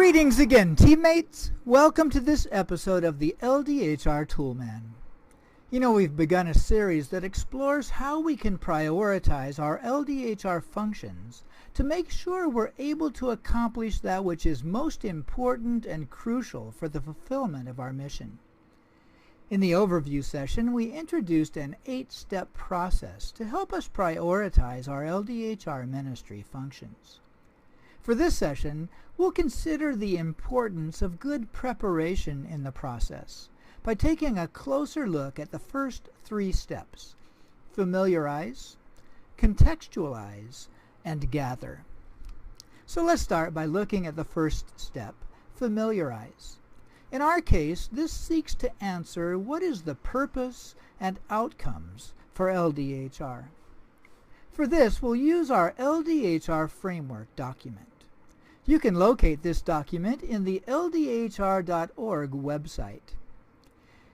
Greetings again, teammates. Welcome to this episode of the LDHR Toolman. You know, we've begun a series that explores how we can prioritize our LDHR functions to make sure we're able to accomplish that which is most important and crucial for the fulfillment of our mission. In the overview session, we introduced an 8-step process to help us prioritize our LDHR ministry functions. For this session, we'll consider the importance of good preparation in the process by taking a closer look at the first 3 steps: familiarize, contextualize, and gather. So let's start by looking at the first step, familiarize. In our case, this seeks to answer what is the purpose and outcomes for LDHR. For this, we'll use our LDHR framework document. You can locate this document in the LDHR.org website.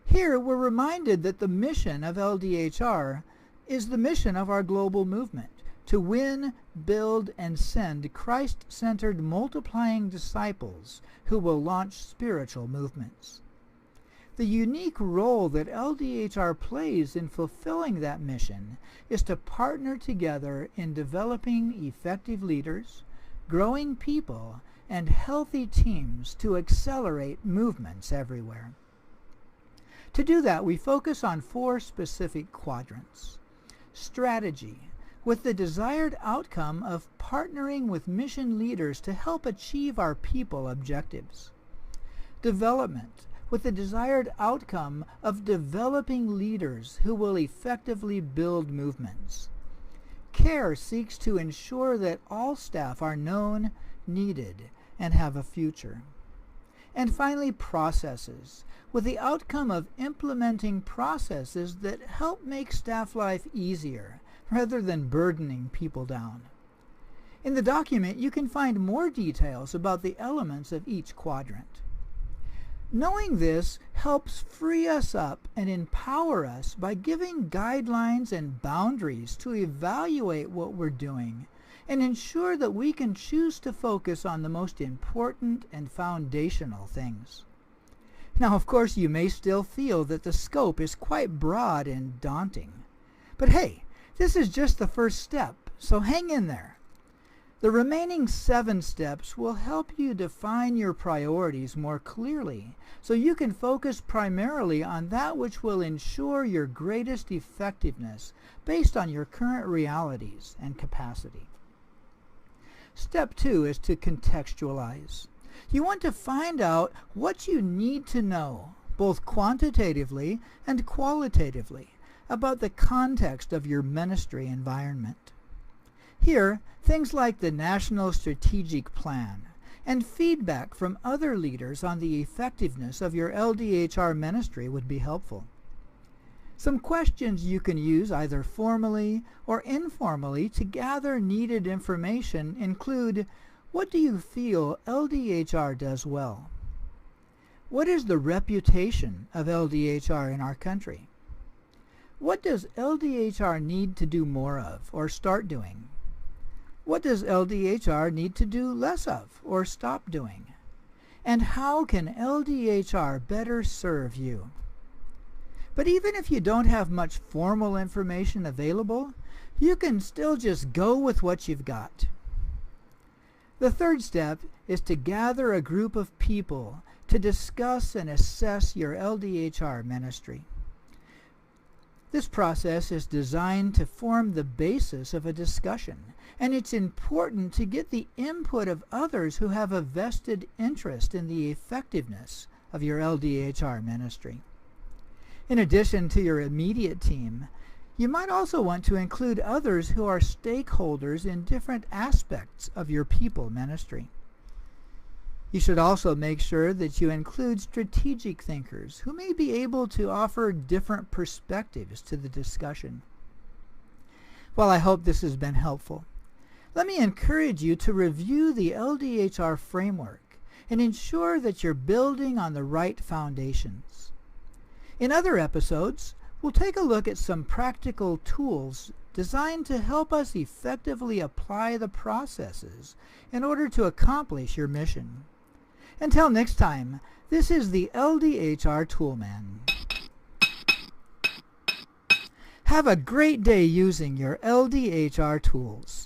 Here, we're reminded that the mission of LDHR is the mission of our global movement, to win, build, and send Christ-centered multiplying disciples who will launch spiritual movements. The unique role that LDHR plays in fulfilling that mission is to partner together in developing effective leaders, growing people, and healthy teams to accelerate movements everywhere. To do that, we focus on 4 specific quadrants. Strategy, with the desired outcome of partnering with mission leaders to help achieve our people objectives. Development, with the desired outcome of developing leaders who will effectively build movements. Care seeks to ensure that all staff are known, needed, and have a future. And finally, processes, with the outcome of implementing processes that help make staff life easier rather than burdening people down. In the document, you can find more details about the elements of each quadrant. Knowing this helps free us up and empower us by giving guidelines and boundaries to evaluate what we're doing and ensure that we can choose to focus on the most important and foundational things. Now, of course, you may still feel that the scope is quite broad and daunting. But hey, this is just the first step, so hang in there. The remaining 7 steps will help you define your priorities more clearly so you can focus primarily on that which will ensure your greatest effectiveness based on your current realities and capacity. Step 2 is to contextualize. You want to find out what you need to know, both quantitatively and qualitatively, about the context of your ministry environment. Here, things like the National Strategic Plan and feedback from other leaders on the effectiveness of your LDHR ministry would be helpful. Some questions you can use either formally or informally to gather needed information include: what do you feel LDHR does well? What is the reputation of LDHR in our country? What does LDHR need to do more of or start doing? What does LDHR need to do less of or stop doing? And how can LDHR better serve you? But even if you don't have much formal information available, you can still just go with what you've got. The third step is to gather a group of people to discuss and assess your LDHR ministry. This process is designed to form the basis of a discussion, and it's important to get the input of others who have a vested interest in the effectiveness of your LDHR ministry. In addition to your immediate team, you might also want to include others who are stakeholders in different aspects of your people ministry. You should also make sure that you include strategic thinkers who may be able to offer different perspectives to the discussion. Well, I hope this has been helpful. Let me encourage you to review the LDHR framework and ensure that you're building on the right foundations. In other episodes, we'll take a look at some practical tools designed to help us effectively apply the processes in order to accomplish your mission. Until next time, this is the LDHR Toolman. Have a great day using your LDHR tools.